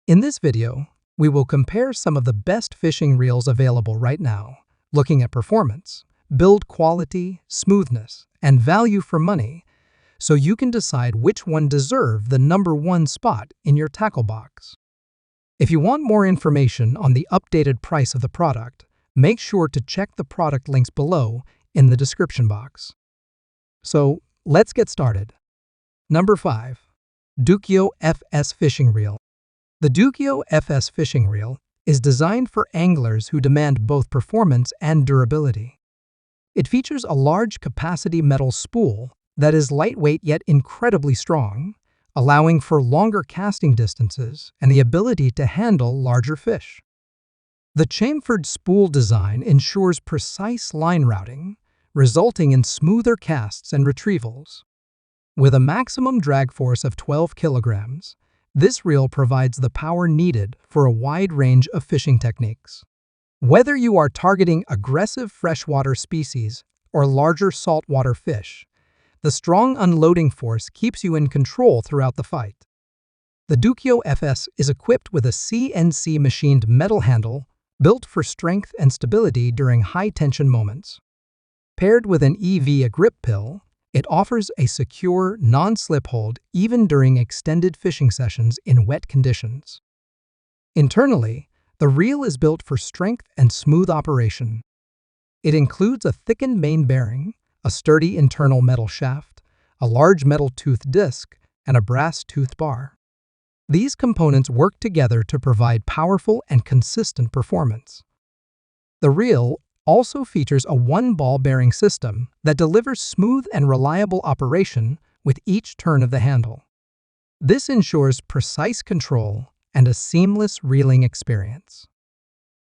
In this video, we will compare some of the best fishing reels available right now, looking at performance, build quality, smoothness, and value for money, so you can decide which one deserves the #1 spot in your tackle box. If you want more information on the updated price of the product, make sure to check the product links below in the description box. So, let's get started. Number 5. DEUKIO FS Fishing Reel. The DEUKIO FS Fishing Reel is designed for anglers who demand both performance and durability. It features a large capacity metal spool that is lightweight yet incredibly strong, allowing for longer casting distances and the ability to handle larger fish. The chamfered spool design ensures precise line routing, resulting in smoother casts and retrievals. With a maximum drag force of 12 kilograms, this reel provides the power needed for a wide range of fishing techniques. Whether you are targeting aggressive freshwater species or larger saltwater fish, the strong unloading force keeps you in control throughout the fight. The DEUKIO FS is equipped with a CNC machined metal handle built for strength and stability during high-tension moments. Paired with an EV grip pill, it offers a secure, non-slip hold even during extended fishing sessions in wet conditions. Internally, the reel is built for strength and smooth operation. It includes a thickened main bearing, a sturdy internal metal shaft, a large metal toothed disc, and a brass toothed bar. These components work together to provide powerful and consistent performance. The reel also features a one-ball bearing system that delivers smooth and reliable operation with each turn of the handle. This ensures precise control and a seamless reeling experience.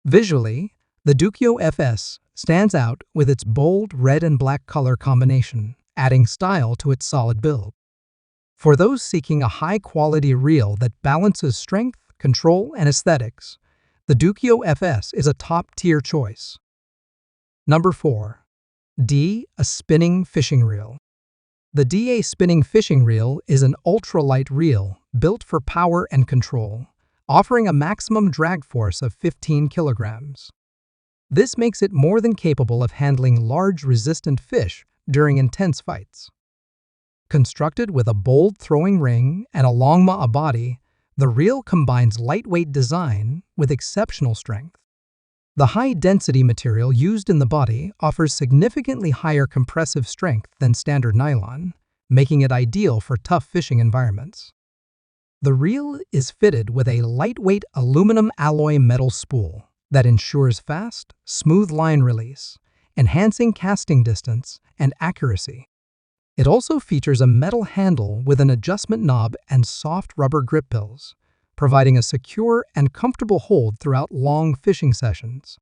Visually, the DEUKIO FS stands out with its bold red and black color combination, adding style to its solid build. For those seeking a high-quality reel that balances strength, control, and aesthetics, the DEUKIO FS is a top-tier choice. Number 4. A Spinning Fishing Reel. The A Spinning Fishing Reel is an ultralight reel built for power and control, offering a maximum drag force of 15 kilograms. This makes it more than capable of handling large resistant fish during intense fights. Constructed with a bold throwing ring and a long ma'a body, the reel combines lightweight design with exceptional strength. The high-density material used in the body offers significantly higher compressive strength than standard nylon, making it ideal for tough fishing environments. The reel is fitted with a lightweight aluminum alloy metal spool that ensures fast, smooth line release, enhancing casting distance and accuracy. It also features a metal handle with an adjustment knob and soft rubber grip pills, providing a secure and comfortable hold throughout long fishing sessions.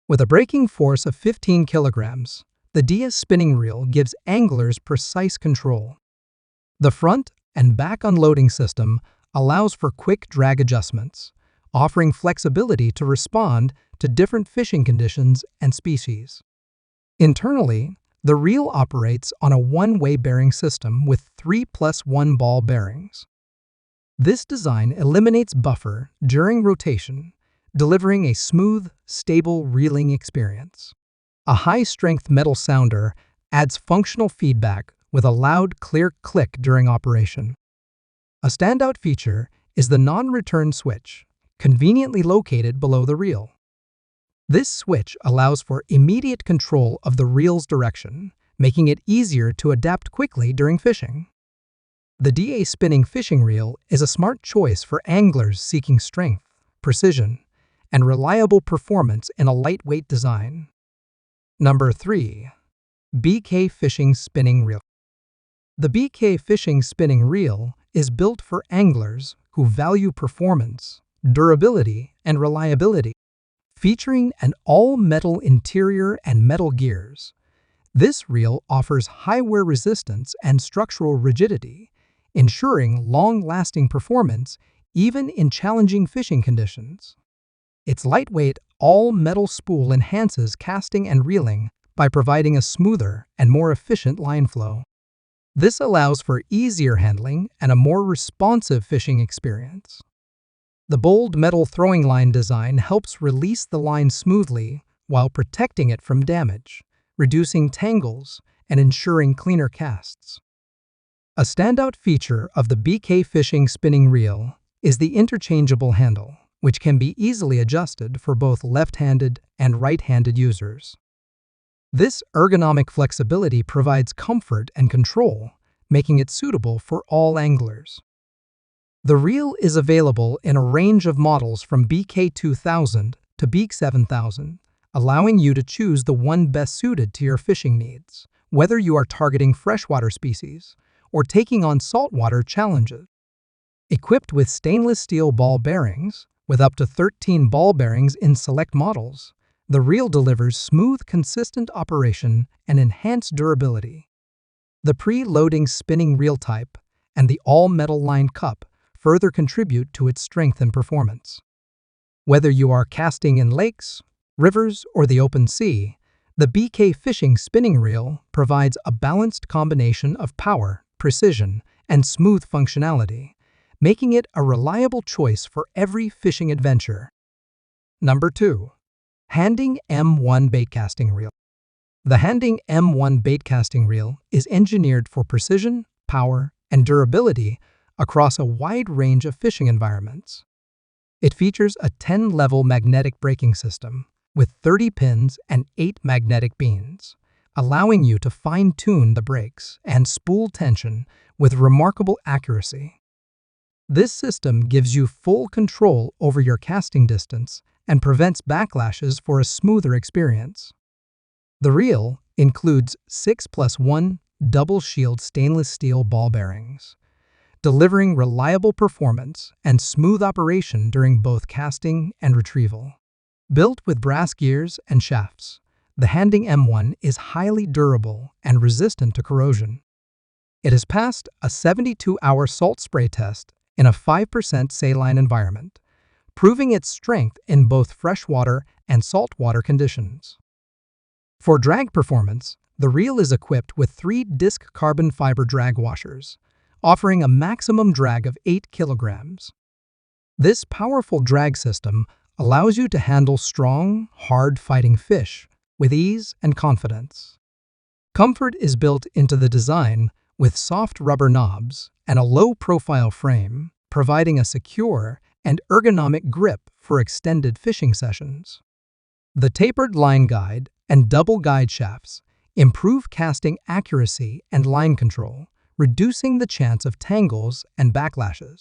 With a braking force of 15 kilograms, the A Spinning Reel gives anglers precise control. The front and back unloading system allows for quick drag adjustments, offering flexibility to respond to different fishing conditions and species. Internally, the reel operates on a one-way bearing system with 3+1 ball bearings. This design eliminates buffer during rotation, delivering a smooth, stable reeling experience. A high-strength metal sounder adds functional feedback with a loud, clear click during operation. A standout feature is the non-return switch, conveniently located below the reel. This switch allows for immediate control of the reel's direction, making it easier to adapt quickly during fishing. The A Spinning Fishing Reel is a smart choice for anglers seeking strength, precision, and reliable performance in a lightweight design. Number 3. BK Fishing Spinning Reel. The BK Fishing Spinning Reel is built for anglers who value performance, durability, and reliability. Featuring an all-metal interior and metal gears, this reel offers high wear resistance and structural rigidity, ensuring long-lasting performance even in challenging fishing conditions. Its lightweight, all-metal spool enhances casting and reeling by providing a smoother and more efficient line flow. This allows for easier handling and a more responsive fishing experience. The bold metal throwing line design helps release the line smoothly while protecting it from damage, reducing tangles and ensuring cleaner casts. A standout feature of the BK Fishing spinning reel is the interchangeable handle, which can be easily adjusted for both left-handed and right-handed users. This ergonomic flexibility provides comfort and control, making it suitable for all anglers. The reel is available in a range of models from BK 2000 to BK 7000, allowing you to choose the one best suited to your fishing needs, whether you are targeting freshwater species or taking on saltwater challenges. Equipped with stainless steel ball bearings, with up to 13 ball bearings in select models, the reel delivers smooth, consistent operation and enhanced durability. The pre-loading spinning reel type and the all-metal lined cup further contribute to its strength and performance. Whether you are casting in lakes, rivers, or the open sea, the BK Fishing spinning reel provides a balanced combination of power, precision, and smooth functionality, making it a reliable choice for every fishing adventure. Number 2. Handing M1 Baitcasting Reel. The Handing M1 Baitcasting Reel is engineered for precision, power, and durability across a wide range of fishing environments. It features a 10-level magnetic braking system with 30 pins and 8 magnetic beans, allowing you to fine-tune the brakes and spool tension with remarkable accuracy. This system gives you full control over your casting distance and prevents backlashes for a smoother experience. The reel includes 6+1 double-shield stainless steel ball bearings, delivering reliable performance and smooth operation during both casting and retrieval. Built with brass gears and shafts, the Handing M1 is highly durable and resistant to corrosion. It has passed a 72-hour salt spray test in a 5% saline environment, proving its strength in both freshwater and saltwater conditions. For drag performance, the reel is equipped with 3-disc carbon fiber drag washers, offering a maximum drag of 8 kilograms. This powerful drag system allows you to handle strong, hard-fighting fish with ease and confidence. Comfort is built into the design with soft rubber knobs and a low-profile frame, providing a secure and ergonomic grip for extended fishing sessions. The tapered line guide and double guide shafts improve casting accuracy and line control, reducing the chance of tangles and backlashes.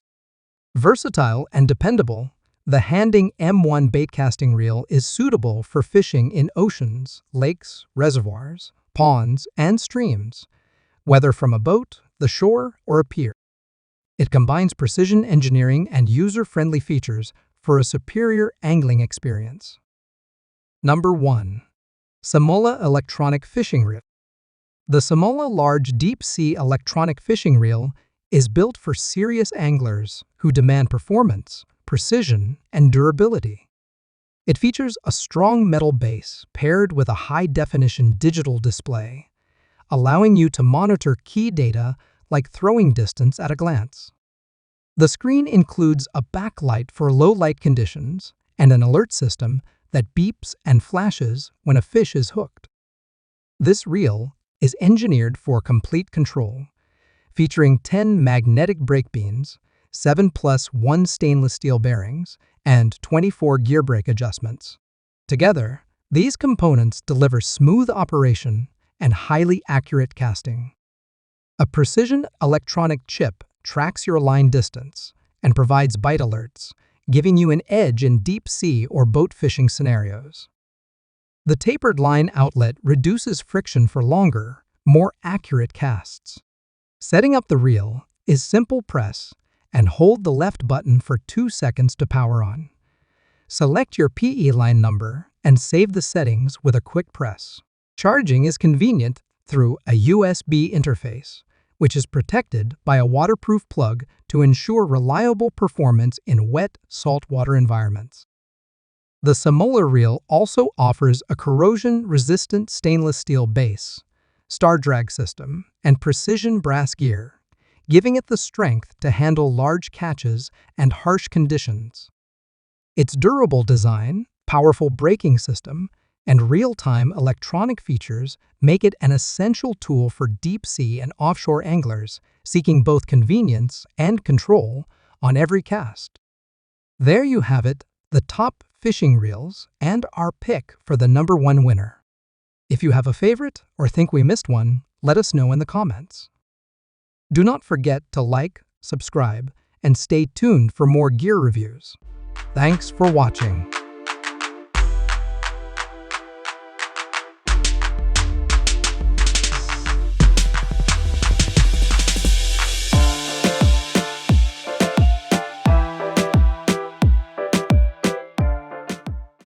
Versatile and dependable, the Handing M1 Baitcasting Reel is suitable for fishing in oceans, lakes, reservoirs, ponds, and streams, whether from a boat, the shore, or a pier. It combines precision engineering and user-friendly features for a superior angling experience. Number 1. Samolla Electronic Fishing Reel. The Samolla Large Deep Sea Electronic Fishing Reel is built for serious anglers who demand performance, precision, and durability. It features a strong metal base paired with a high-definition digital display, allowing you to monitor key data like throwing distance at a glance. The screen includes a backlight for low-light conditions and an alert system that beeps and flashes when a fish is hooked. This reel is engineered for complete control, featuring 10 magnetic brake beans, 7+1 stainless steel bearings, and 24 gear brake adjustments. Together, these components deliver smooth operation and highly accurate casting. A precision electronic chip tracks your line distance and provides bite alerts, giving you an edge in deep sea or boat fishing scenarios. The tapered line outlet reduces friction for longer, more accurate casts. Setting up the reel is simple. Press and hold the left button for 2 seconds to power on. Select your PE line number and save the settings with a quick press. Charging is convenient through a USB interface, which is protected by a waterproof plug to ensure reliable performance in wet, saltwater environments. The Samolla reel also offers a corrosion-resistant stainless steel base, star drag system, and precision brass gear, giving it the strength to handle large catches and harsh conditions. Its durable design, powerful braking system, and real-time electronic features make it an essential tool for deep-sea and offshore anglers seeking both convenience and control on every cast. There you have it, the top fishing reels and our pick for the #1 winner. If you have a favorite or think we missed one, let us know in the comments. Do not forget to like, subscribe, and stay tuned for more gear reviews. Thanks for watching.